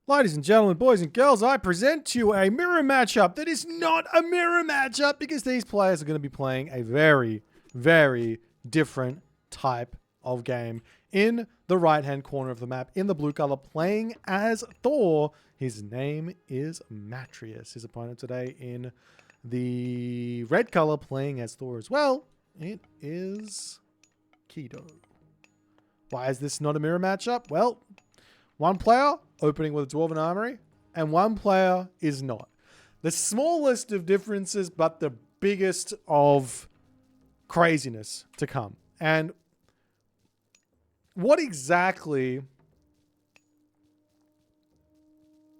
Ladies and gentlemen, boys and girls, I present to you a mirror matchup that is not a mirror matchup because these players are going to be playing a very, very different type of game. In the right-hand corner of the map, in the blue color, playing as Thor, his name is Matrius. His opponent today in the red color, playing as Thor as well, it is Keto. Why is this not a mirror matchup? Well, one player opening with a Dwarven Armory, and one player is not. The smallest of differences, but the biggest of craziness to come. And what exactly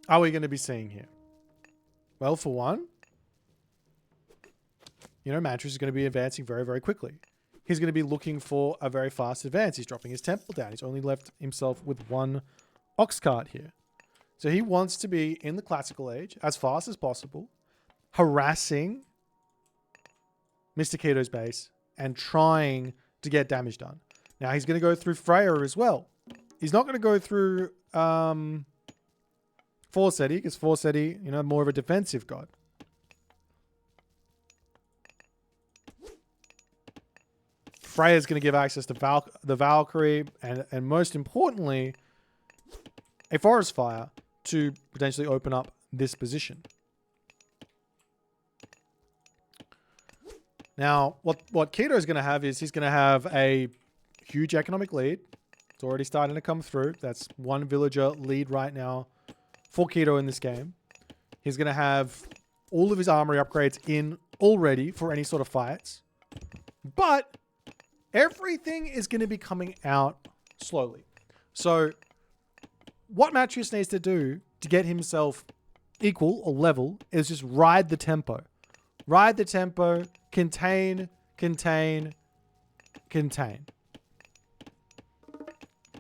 are we going to be seeing here? Well, for one, Matrius is going to be advancing very, very quickly. He's going to be looking for a very fast advance. He's dropping his temple down. He's only left himself with one ox cart here. So he wants to be in the classical age as fast as possible, harassing Mr. Keto's base and trying to get damage done. Now he's going to go through Freya as well. He's not going to go through Forseti because Forseti, more of a defensive god. Freya's going to give access to the Valkyrie and most importantly, a Forest Fire to potentially open up this position. Now, what Keto is going to have is he's going to have a huge economic lead. It's already starting to come through. That's one villager lead right now for Keto in this game. He's going to have all of his armory upgrades in already for any sort of fights. But everything is going to be coming out slowly. So what Matrius needs to do to get himself equal or level is just ride the tempo. Ride the tempo, contain, contain, contain.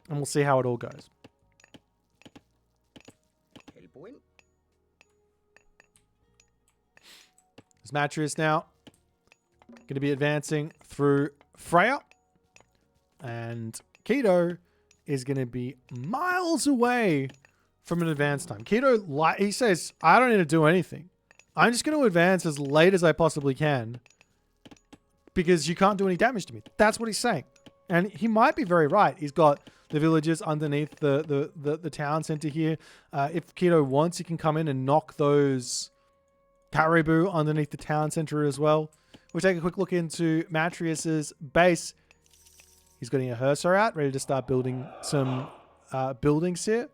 And we'll see how it all goes. Hey, Boit. This Matrius now going to be advancing through Freya. And Keto is going to be miles away from an advance time. Keto, he says, I don't need to do anything. I'm just going to advance as late as I possibly can because you can't do any damage to me. That's what he's saying. And he might be very right. He's got the villagers underneath the town center here. If Keto wants, he can come in and knock those caribou underneath the town center as well. We'll take a quick look into Matrius's base. He's getting a Hersar out, ready to start building some buildings here.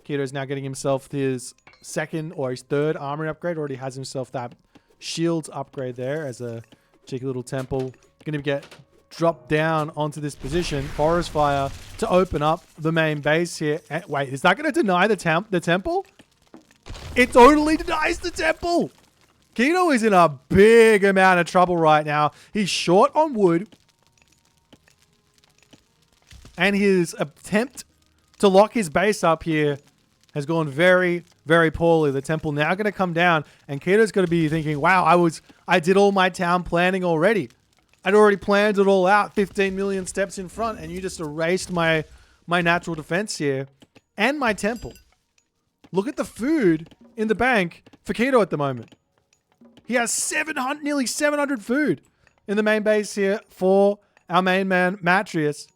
Keto's now getting himself his second or his third armory upgrade. Already has himself that shields upgrade there as a cheeky little temple. Going to get dropped down onto this position. Forest Fire to open up the main base here. And wait, is that going to deny the temple? It totally denies the temple. Keto is in a big amount of trouble right now. He's short on wood. And his attempt to lock his base up here has gone very, very poorly. The temple now going to come down, and Keto's going to be thinking, wow, I did all my town planning already. I'd already planned it all out 15 million steps in front, and you just erased my natural defense here and my temple. Look at the food in the bank for Keto at the moment. He has nearly 700 food in the main base here for our main man, Matrius.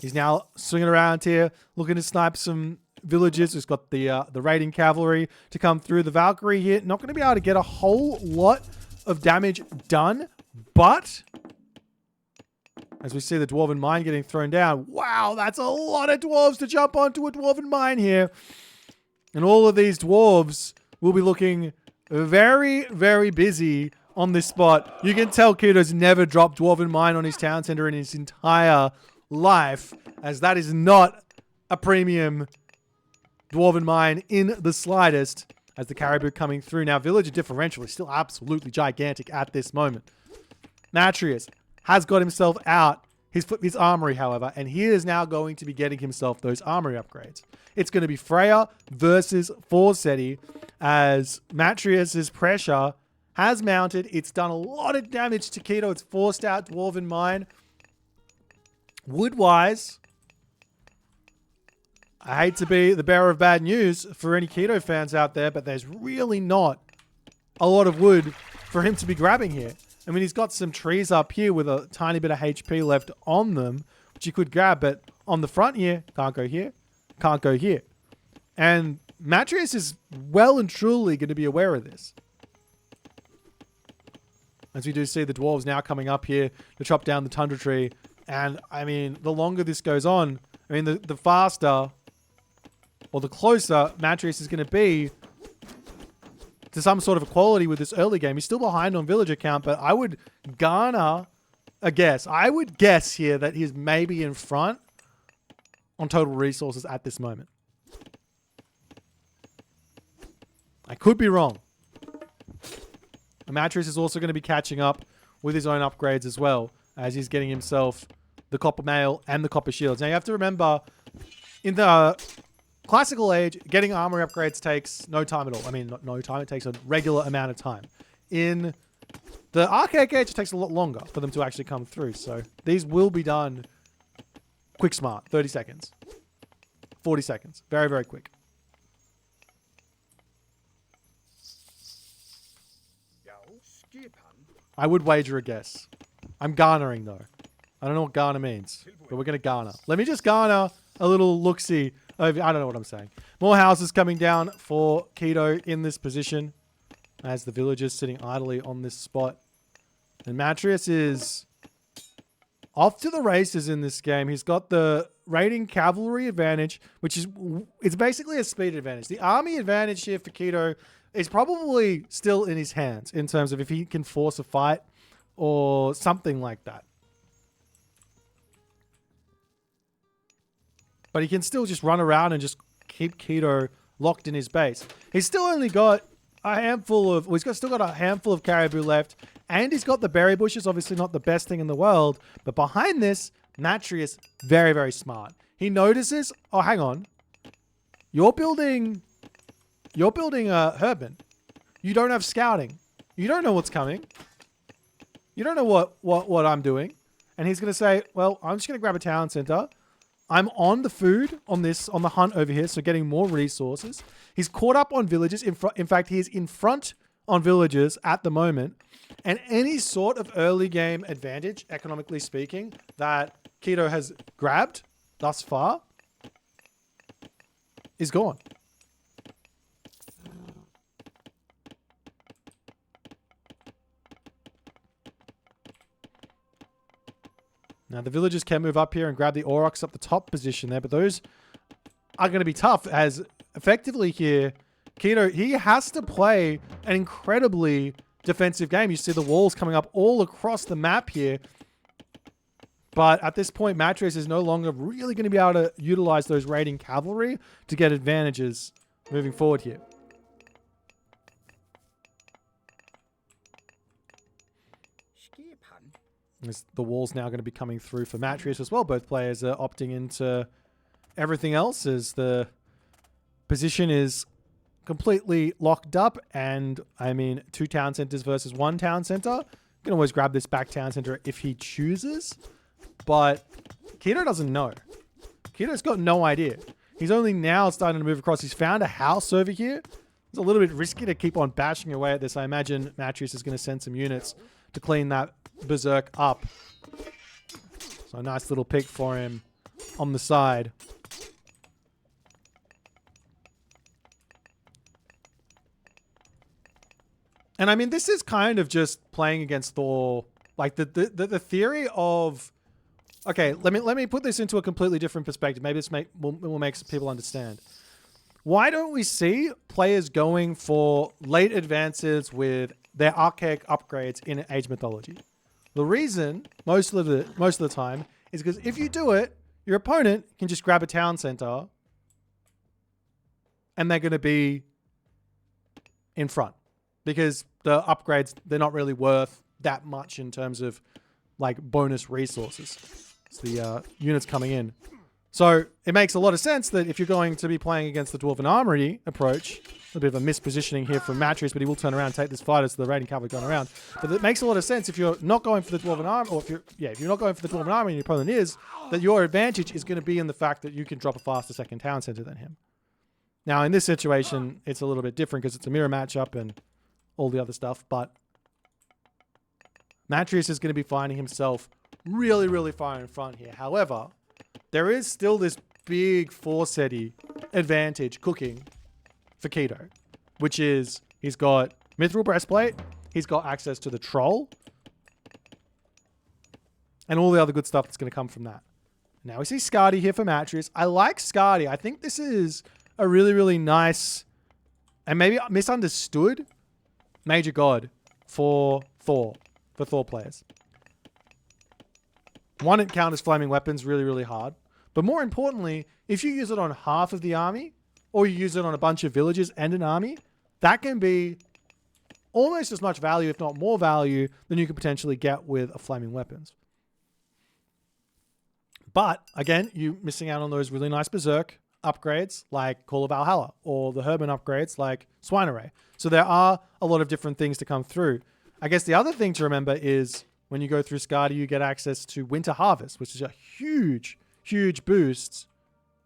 He's now swinging around here, looking to snipe some villages. He's got the raiding cavalry to come through. The Valkyrie here, not going to be able to get a whole lot of damage done, but as we see the Dwarven Mine getting thrown down, wow, that's a lot of dwarves to jump onto a Dwarven Mine here. And all of these dwarves will be looking very, very busy on this spot. You can tell Keto's never dropped Dwarven Mine on his town center in his entire life, as that is not a premium Dwarven Mine in the slightest, as the caribou coming through. Now, villager differential is still absolutely gigantic at this moment. Matrius has got himself out his armory, however, and he is now going to be getting himself those armory upgrades. It's going to be Freya versus Forseti, as Matrius's pressure has mounted. It's done a lot of damage to Keto. It's forced out Dwarven Mine. Wood-wise, I hate to be the bearer of bad news for any keto fans out there, but there's really not a lot of wood for him to be grabbing here. I mean, he's got some trees up here with a tiny bit of HP left on them, which he could grab, but on the front here, can't go here, can't go here. And Matreus is well and truly going to be aware of this. As we do see the dwarves now coming up here to chop down the tundra tree. And, I mean, the longer this goes on, I mean, the faster or the closer Matreus is going to be to some sort of equality with this early game. He's still behind on villager count, but I would garner a guess. I would guess here that he's maybe in front on total resources at this moment. I could be wrong. Matreus is also going to be catching up with his own upgrades as well, as he's getting himself the copper mail and the copper shields. Now you have to remember, in the classical age, getting armor upgrades takes no time at all. I mean, not no time, it takes a regular amount of time. In the archaic age, it takes a lot longer for them to actually come through. So these will be done quick smart, 30 seconds, 40 seconds, very, very quick. I would wager a guess. I'm garnering though. I don't know what garner means, but we're going to garner. Let me just garner a little look-see. I don't know what I'm saying. More houses coming down for Keto in this position as the villagers sitting idly on this spot. And Matreus is off to the races in this game. He's got the raiding cavalry advantage, which is, it's basically a speed advantage. The army advantage here for Keto is probably still in his hands in terms of if he can force a fight or something like that. But he can still just run around and just keep Keto locked in his base. He's still only got a handful of, well, still got a handful of caribou left, and he's got the berry bushes, obviously not the best thing in the world. But behind this, Matreus, very, very smart. He notices, oh, hang on. You're building Herban. You don't have scouting. You don't know what's coming. You don't know what I'm doing. And he's going to say, well, I'm just going to grab a town center. I'm on the food on the hunt over here, so getting more resources. He's caught up on villagers. In fact, he is in front on villagers at the moment. And any sort of early game advantage, economically speaking, that Keto has grabbed thus far is gone. Now, the villagers can move up here and grab the Aurochs up the top position there, but those are going to be tough as effectively here, Keto, he has to play an incredibly defensive game. You see the walls coming up all across the map here, but at this point, Matreus is no longer really going to be able to utilize those raiding cavalry to get advantages moving forward here. As the wall's now going to be coming through for Matreus as well. Both players are opting into everything else as the position is completely locked up. And I mean, 2 town centers versus 1 town center. You can always grab this back town center if he chooses. But Keto doesn't know. Keto's got no idea. He's only now starting to move across. He's found a house over here. It's a little bit risky to keep on bashing away at this. I imagine Matreus is going to send some units to clean that berserk up. So a nice little pick for him on the side. And I mean, this is kind of just playing against Thor. Like the theory of, okay, let me put this into a completely different perspective. Maybe this will make people understand. Why don't we see players going for late advances with their archaic upgrades in Age mythology? The reason, most of the time, is because if you do it, your opponent can just grab a town center and they're going to be in front. Because the upgrades, they're not really worth that much in terms of like bonus resources. It's the units coming in So it makes a lot of sense that if you're going to be playing against the Dwarven Armory approach, a bit of a mispositioning here from Matrius, but he will turn around and take this fight as the raiding cavalry going around. But it makes a lot of sense if you're not going for the Dwarven Army, or if you're not going for the Dwarven Army and your opponent is, that your advantage is going to be in the fact that you can drop a faster second town center than him. Now, in this situation, it's a little bit different because it's a mirror matchup and all the other stuff, but Matrius is going to be finding himself really, really far in front here. However, there is still this big four-setty advantage cooking for Keto, which is he's got Mithril Breastplate, he's got access to the Troll, and all the other good stuff that's going to come from that. Now we see Skadi here for Matrius. I like Skadi. I think this is a really, really nice and maybe misunderstood Major God for Thor players. One, it counters flaming weapons really, really hard. But more importantly, if you use it on half of the army, or you use it on a bunch of villages and an army, that can be almost as much value, if not more value, than you could potentially get with a flaming weapons. But, again, you're missing out on those really nice Berserk upgrades like Call of Valhalla, or the Herman upgrades like Swine Array. So there are a lot of different things to come through. I guess the other thing to remember is when you go through Skadi, you get access to Winter Harvest, which is a huge, huge boost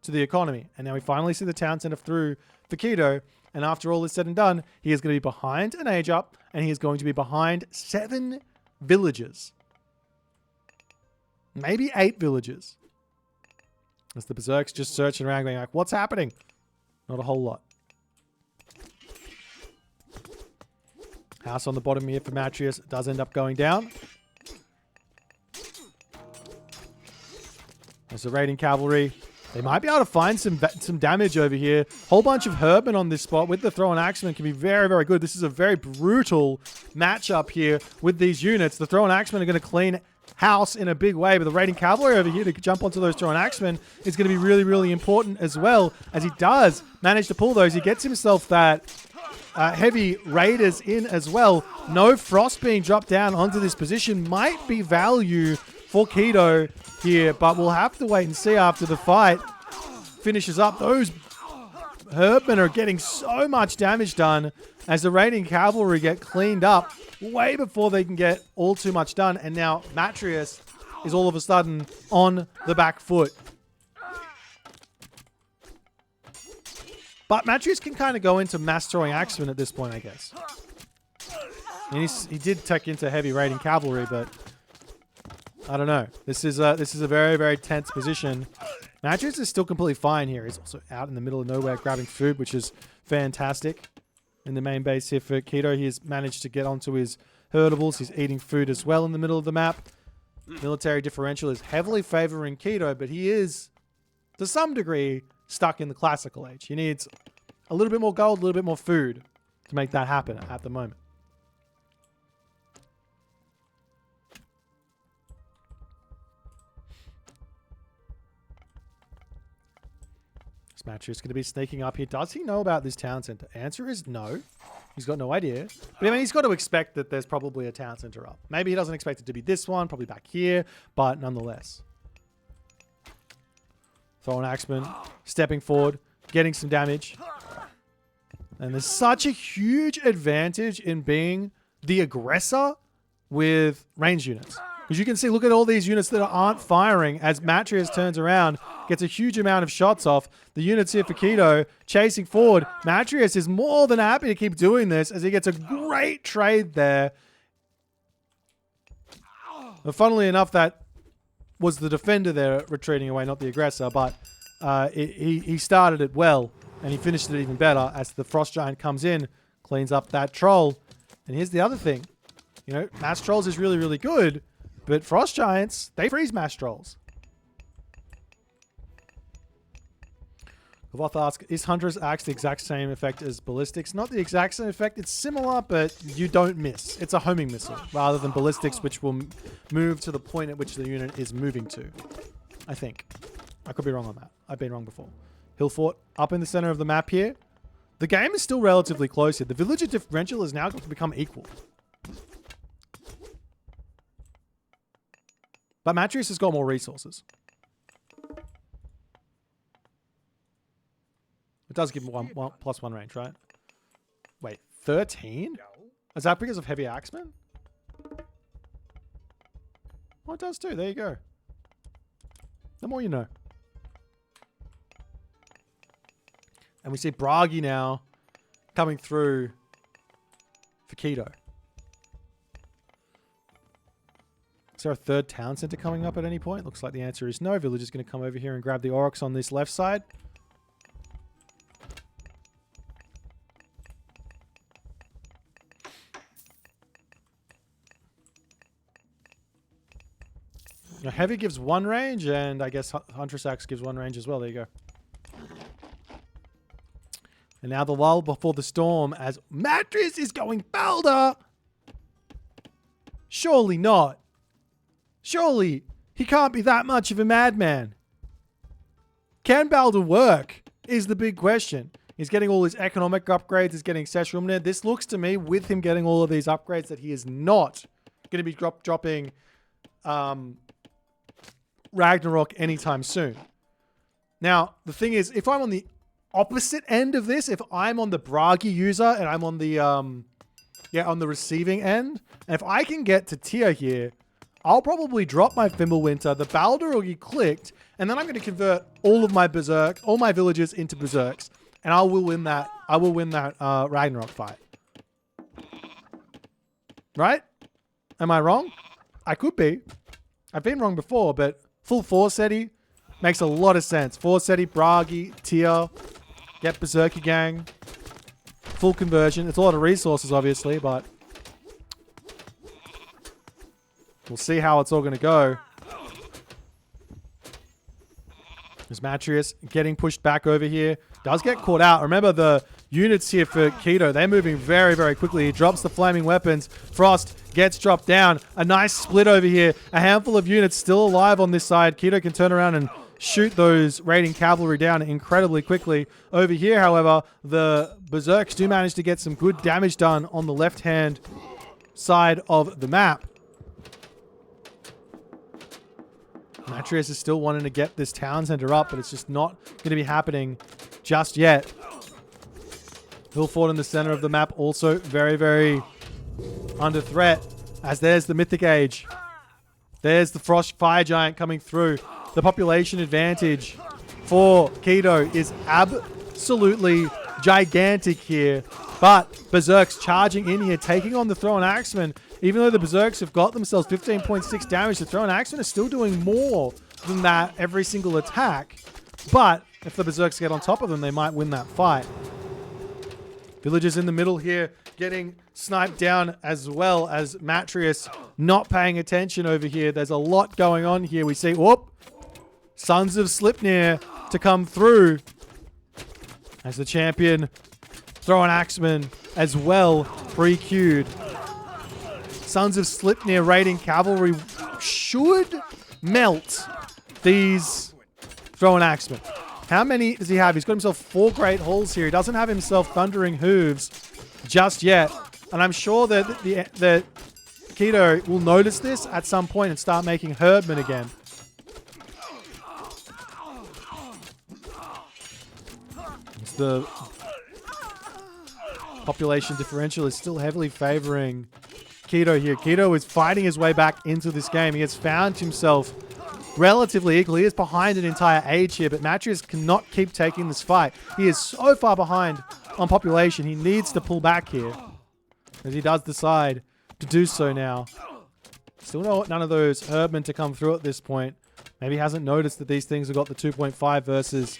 to the economy. And now we finally see the town center through for Keto. And after all is said and done, he is going to be behind an age up, and he is going to be behind 7 villages. Maybe 8 villages. As the Berserk's just searching around going like, what's happening? Not a whole lot. House on the bottom here for Matrius does end up going down. There's the raiding cavalry. They might be able to find some damage over here. Whole bunch of Herbman on this spot with the Thrown Axeman can be very, very good. This is a very brutal matchup here with these units. The Thrown Axemen are going to clean house in a big way, but the raiding cavalry over here to jump onto those Thrown Axemen is going to be really, really important as well. As he does manage to pull those, he gets himself that heavy raiders in as well. No frost being dropped down onto this position might be value for Keto here, but we'll have to wait and see after the fight finishes up. Those Herbmen are getting so much damage done as the raiding cavalry get cleaned up way before they can get all too much done. And now Matrius is all of a sudden on the back foot. But Matrius can kind of go into mass throwing axemen at this point, I guess. And he did tech into heavy raiding cavalry, but I don't know. This is a very, very tense position. Matrius is still completely fine here. He's also out in the middle of nowhere grabbing food, which is fantastic. In the main base here for Keto, he has managed to get onto his herdables. He's eating food as well in the middle of the map. Military differential is heavily favoring Keto, but he is, to some degree, stuck in the classical age. He needs a little bit more gold, a little bit more food to make that happen at the moment. Matrius is going to be sneaking up here. Does he know about this town center? Answer is no. He's got no idea. But I mean, he's got to expect that there's probably a town center up. Maybe he doesn't expect it to be this one, probably back here, but nonetheless. Throwing Axeman, stepping forward, getting some damage. And there's such a huge advantage in being the aggressor with range units. Because you can see, look at all these units that aren't firing as Matrius turns around, gets a huge amount of shots off. The units here for Keto chasing forward. Matrius is more than happy to keep doing this as he gets a great trade there. And funnily enough, that was the defender there retreating away, not the aggressor. But he started it well, and he finished it even better as the Frost Giant comes in, cleans up that troll. And here's the other thing. You know, Mass Trolls is really, really good. But Frost Giants, they freeze Mass Trolls. Gavoth asks, is Hunter's Axe the exact same effect as Ballistics? Not the exact same effect. It's similar, but you don't miss. It's a homing missile, rather than Ballistics, which will move to the point at which the unit is moving to. I think. I could be wrong on that. I've been wrong before. Hill Fort, up in the center of the map here. The game is still relatively close here. The villager differential is now going to become equal. But Matrius has got more resources. does give him plus one range, right? Wait, 13? Is that because of heavy axemen? Oh, it does too. There you go. The more you know. And we see Bragi now coming through for Keto. Is there a third town center coming up at any point? Looks like the answer is no. Village is going to come over here and grab the Aurochs on this left side. Now, Heavy gives one range, and I guess Huntress Axe gives one range as well. There you go. And now the lull before the storm as Mattress is going Balder. Surely not. Surely he can't be that much of a madman. Can Balder work is the big question. He's getting all his economic upgrades. He's getting Session there. This looks to me, with him getting all of these upgrades, that he is not going to be dropping Ragnarok anytime soon. Now, the thing is, if I'm on the opposite end of this, if I'm on the Bragi user and I'm on the on the receiving end, and if I can get to tier here, I'll probably drop my Fimbulwinter, the Balder will get clicked, and then I'm going to convert all of my Berserk, all my villagers into Berserks, and I will win that Ragnarok fight. Right? Am I wrong? I could be. I've been wrong before, but full Forseti makes a lot of sense. Forseti, Bragi, tier, get Berserker Gang, full conversion. It's a lot of resources, obviously, but we'll see how it's all going to go. There's Matrius getting pushed back over here. Does get caught out. Remember the units here for Keto. They're moving very, very quickly. He drops the flaming weapons. Frost gets dropped down. A nice split over here. A handful of units still alive on this side. Keto can turn around and shoot those raiding cavalry down incredibly quickly. Over here, however, the Berserks do manage to get some good damage done on the left-hand side of the map. Matrius is still wanting to get this town center up, but it's just not going to be happening just yet. Hillfort in the center of the map also very, very under threat, as there's the Mythic Age. There's the Frost Fire Giant coming through. The population advantage for Keto is absolutely gigantic here, but Berserk's charging in here, taking on the Thrown Axeman. Even though the Berserks have got themselves 15.6 damage, the Thrown Axeman is still doing more than that every single attack. But if the Berserks get on top of them, they might win that fight. Villagers in the middle here getting sniped down, as well as Matrius not paying attention over here. There's a lot going on here. We see, whoop, Sons of Slipnir to come through as the champion Thrown Axeman as well pre-queued. Sons of Slipnir raiding cavalry should melt these Thrown Axemen. How many does he have? He's got himself 4 Great Halls here. He doesn't have himself Thundering Hooves just yet. And I'm sure that that Keto will notice this at some point and start making Herdmen again. The population differential is still heavily favoring Keto here. Keto is fighting his way back into this game. He has found himself relatively equal. He is behind an entire age here, but Matrius cannot keep taking this fight. He is so far behind on population. He needs to pull back here, as he does decide to do so now. Still none of those Herdmen to come through at this point. Maybe he hasn't noticed that these things have got the 2.5 versus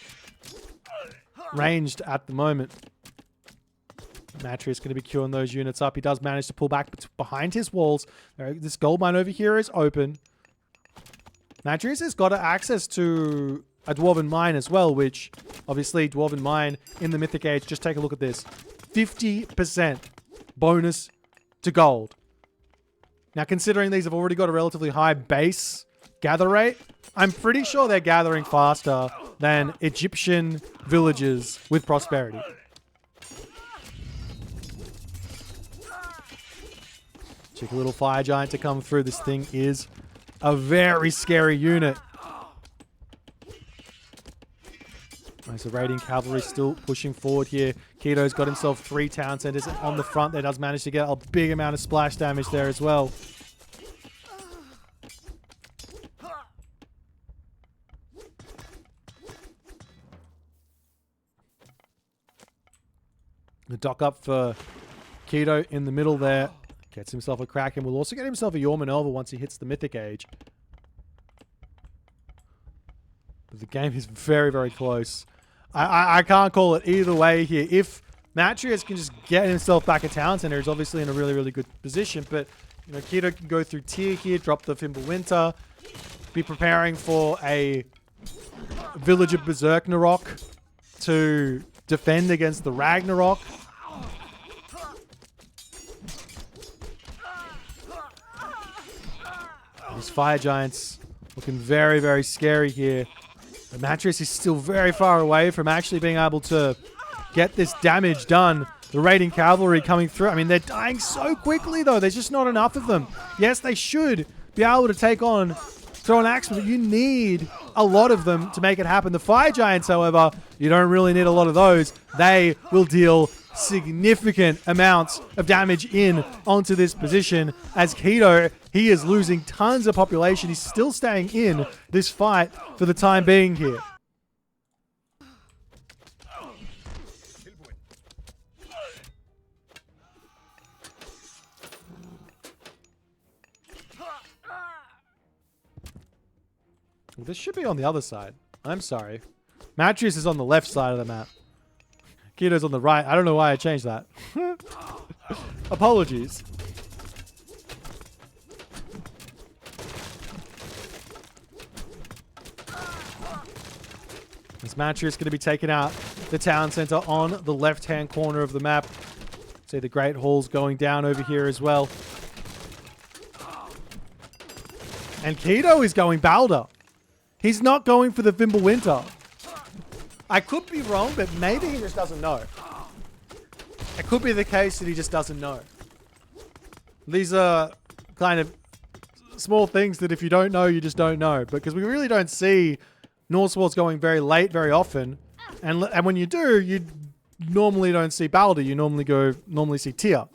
ranged at the moment. Matrius going to be queuing those units up. He does manage to pull back behind his walls. This gold mine over here is open. Matrius has got access to a Dwarven Mine as well, which obviously Dwarven Mine in the Mythic Age, just take a look at this. 50% bonus to gold. Now, considering these have already got a relatively high base gather rate, I'm pretty sure they're gathering faster than Egyptian villages with prosperity. Cheeky little Fire Giant to come through. This thing is a very scary unit. As the raiding cavalry still pushing forward here. Keto's got himself 3 town centers on the front there. Does manage to get a big amount of splash damage there as well. The dock up for Keto in the middle there. Gets himself a Kraken. Will also get himself a Yorman Elva once he hits the Mythic Age. But the game is very, very close. I can't call it either way here. If Matrius can just get himself back a town center, he's obviously in a really, really good position. But, you know, Keto can go through tier here, drop the Fimbulwinter, be preparing for a Village of Ragnarok to defend against the Ragnarok. These fire giants looking very, very scary here. The Mattress is still very far away from actually being able to get this damage done. The raiding cavalry coming through. I mean, they're dying so quickly, though. There's just not enough of them. Yes, they should be able to take on Throw an Axe, but you need a lot of them to make it happen. The fire giants, however, you don't really need a lot of those. They will deal significant amounts of damage in onto this position. As Keto, he is losing tons of population. He's still staying in this fight for the time being here. Well, this should be on the other side. I'm sorry. Matrius is on the left side of the map. Keto's on the right. I don't know why I changed that. Apologies. This Matrius going to be taking out the town center on the left-hand corner of the map. See the Great Hall's going down over here as well. And Keto is going Balder. He's not going for the Fimbulwinter. I could be wrong, but maybe he just doesn't know. It could be the case that he just doesn't know. These are kind of small things that if you don't know, you just don't know. Because we really don't see Norse Swords going very late very often. And when you do, you normally don't see Balder. You normally see Tyr.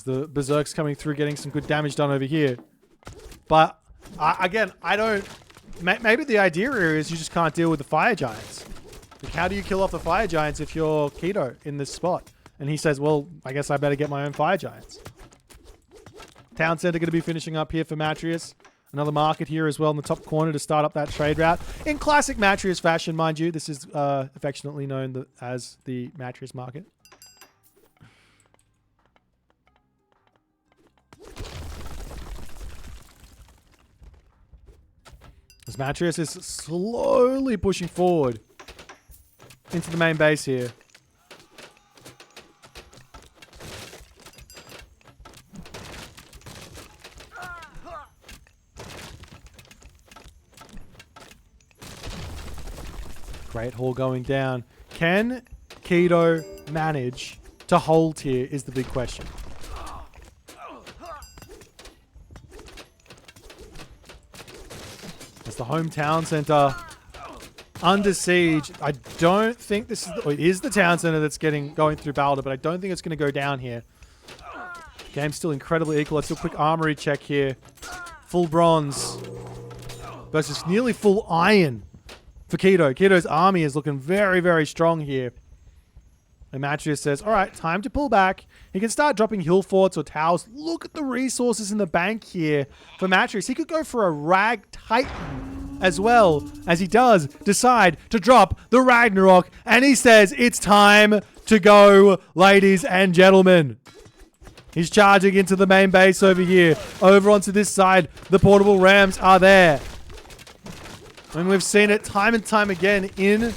The Berserk's coming through, getting some good damage done over here. But again, I don't... Maybe the idea here is you just can't deal with the fire giants. Like, how do you kill off the fire giants if you're Keto in this spot? And he says, well, I guess I better get my own fire giants. Town center going to be finishing up here for Matrius. Another market here as well in the top corner to start up that trade route. In classic Matrius fashion, mind you. This is affectionately known as the Matrius market. This Matrius is slowly pushing forward into the main base here. Great Hall going down. Can Keto manage to hold here is the big question. The hometown center under siege. I don't think this is... It is the town center that's going through Balder, but I don't think it's going to go down here. Game's still incredibly equal. Let's do a quick armory check here. Full bronze versus nearly full iron for Keto. Keto's army is looking very, very strong here. And Matrius says, all right, time to pull back. He can start dropping hill forts or towers. Look at the resources in the bank here for Matrius. He could go for a Rag Titan as well, as he does decide to drop the Ragnarok. And he says, it's time to go, ladies and gentlemen. He's charging into the main base over here. Over onto this side, the portable rams are there. And we've seen it time and time again in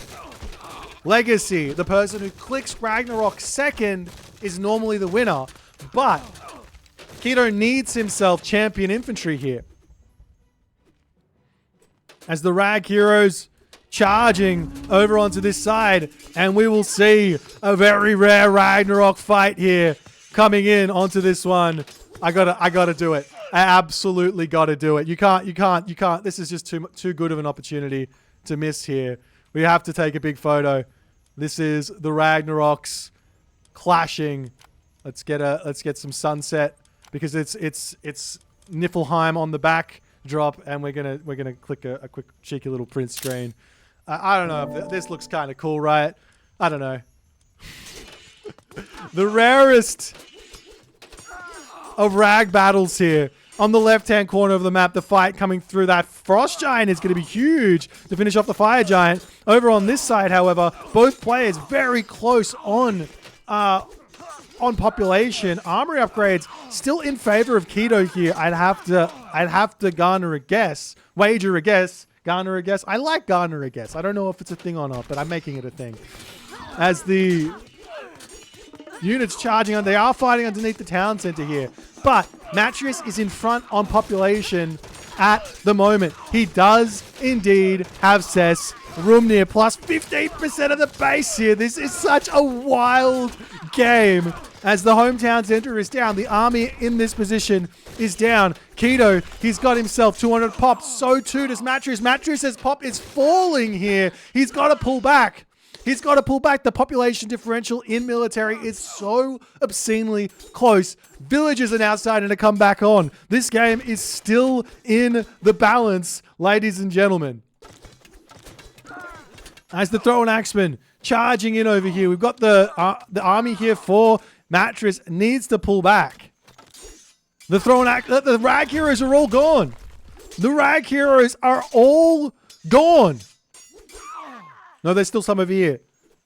Legacy. The person who clicks Ragnarok second is normally the winner. But Keto needs himself champion infantry here. As the Rag heroes charging over onto this side. And we will see a very rare Ragnarok fight here coming in onto this one. I gotta do it. I absolutely gotta do it. You can't. This is just too good of an opportunity to miss here. We have to take a big photo. This is the Ragnaroks clashing. Let's get some sunset because it's Niflheim on the back drop, and we're gonna click a quick cheeky little print screen. I don't know if this looks kind of cool, right? I don't know. The rarest of rag battles here. On the left-hand corner of the map, the fight coming through that Frost Giant is going to be huge to finish off the Fire Giant. Over on this side, however, both players very close on population. Armory upgrades still in favor of Keto here. I'd have to garner a guess. Wager a guess. Garner a guess. I like garner a guess. I don't know if it's a thing or not, but I'm making it a thing. As the units charging on, they are fighting underneath the town center here. But Matrius is in front on population at the moment. He does indeed have Cess. Rumnir plus 15% of the base here. This is such a wild game. As the hometown center is down, the army in this position is down. Keto, he's got himself 200 pops. So too does Matrius. Matrius's pop is falling here. He's got to pull back. He's got to pull back. The population differential in military is so obscenely close. Villages are now starting to come back on. This game is still in the balance, ladies and gentlemen. As the Thrown Axeman charging in over here, we've got the army here for Matrius needs to pull back. The Rag Heroes are all gone. The Rag Heroes are all gone. No, there's still some over here.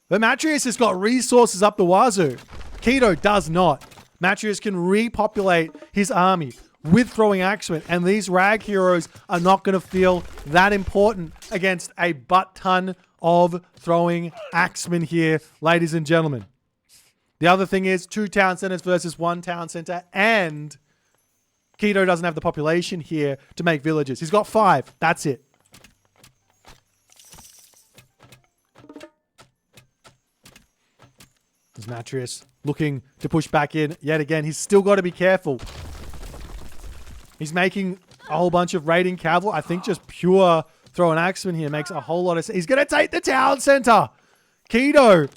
But Matrius has got resources up the wazoo. Keto does not. Matrius can repopulate his army with Throwing Axemen, and these Rag Heroes are not going to feel that important against a butt-ton of Throwing Axemen here, ladies and gentlemen. The other thing is 2 town centers versus 1 town center, and Keto doesn't have the population here to make villages. He's got 5. That's it. There's Matrius looking to push back in yet again. He's still got to be careful. He's making a whole bunch of raiding cavalry. I think just pure Throwing Axeman here makes a whole lot of sense. He's going to take the town center. Keto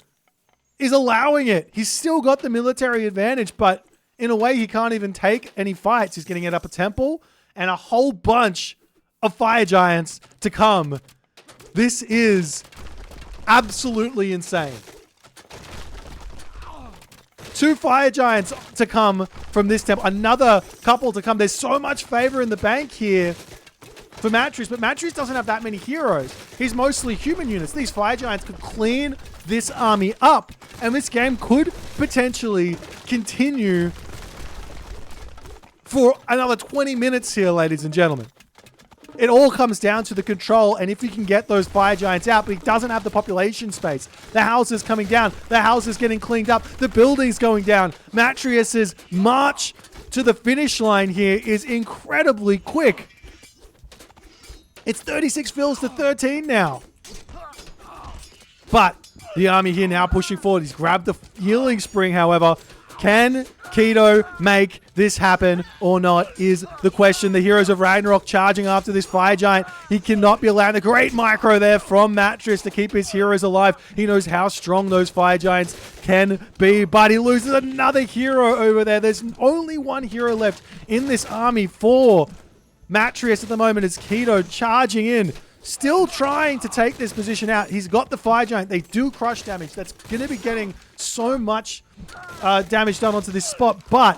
is allowing it. He's still got the military advantage, but in a way he can't even take any fights. He's getting it up a temple and a whole bunch of fire giants to come. This is absolutely insane. 2 fire giants to come from this temple. Another couple to come. There's so much favor in the bank here for Matrius, but Matrius doesn't have that many heroes. He's mostly human units. These fire giants could clean this army up, and this game could potentially continue for another 20 minutes here, ladies and gentlemen. It all comes down to the control, and if he can get those fire giants out, but he doesn't have the population space. The houses coming down. The houses getting cleaned up. The buildings going down. Matrius's march to the finish line here is incredibly quick. It's 36 fills to 13 now. But the army here now pushing forward. He's grabbed the healing spring, however. Can Keto make this happen or not is the question. The heroes of Ragnarok charging after this fire giant. He cannot be allowed. A great micro there from Matrius to keep his heroes alive. He knows how strong those fire giants can be, but he loses another hero over there. There's only 1 hero left in this army for Matrius at the moment as Keto charging in. Still trying to take this position out. He's got the fire giant. They do crush damage. That's going to be getting so much damage done onto this spot. But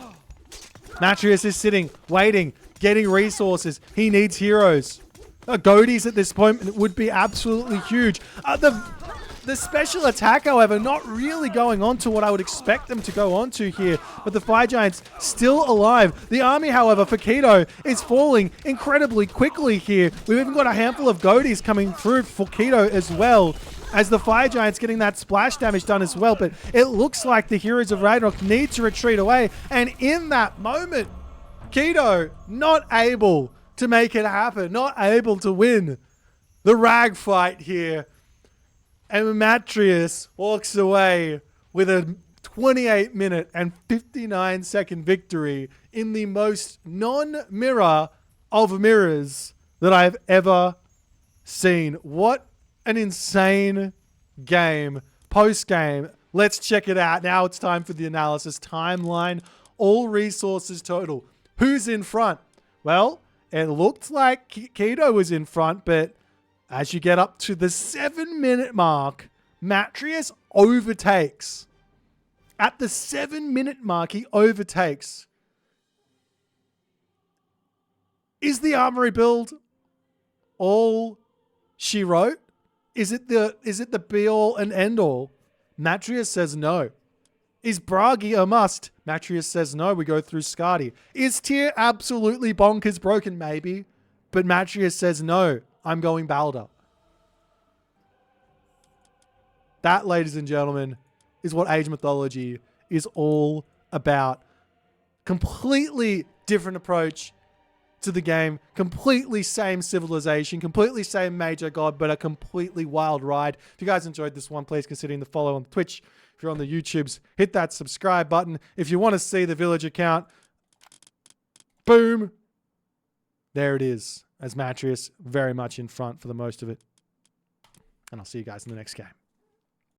Matrius is sitting, waiting, getting resources. He needs heroes. Goatees at this point would be absolutely huge. The special attack, however, not really going on to what I would expect them to go on to here. But the Fire Giant's still alive. The army, however, for Keto is falling incredibly quickly here. We've even got a handful of Goatees coming through for Keto as well, as the Fire Giant's getting that splash damage done as well. But it looks like the heroes of Ragnarok need to retreat away. And in that moment, Keto not able to make it happen, not able to win the rag fight here. And Matrius walks away with a 28-minute and 59-second victory in the most non-mirror of mirrors that I've ever seen. What an insane game. Post-game, let's check it out. Now it's time for the analysis. Timeline, all resources total. Who's in front? Well, it looked like Keto was in front, but as you get up to the 7-minute mark, Matrius overtakes. At the 7-minute mark, he overtakes. Is the armory build all she wrote? Is it the be all and end all? Matrius says no. Is Bragi a must? Matrius says no. We go through Skadi. Is Tyr absolutely bonkers broken? Maybe. But Matrius says no. I'm going Balder. That, ladies and gentlemen, is what Age Mythology is all about. Completely different approach to the game, completely same civilization, completely same major god, but a completely wild ride. If you guys enjoyed this one, please consider the follow on Twitch. If you're on the YouTubes, hit that subscribe button. If you want to see the village account, boom, there it is, as Matrius very much in front for the most of it. And I'll see you guys in the next game.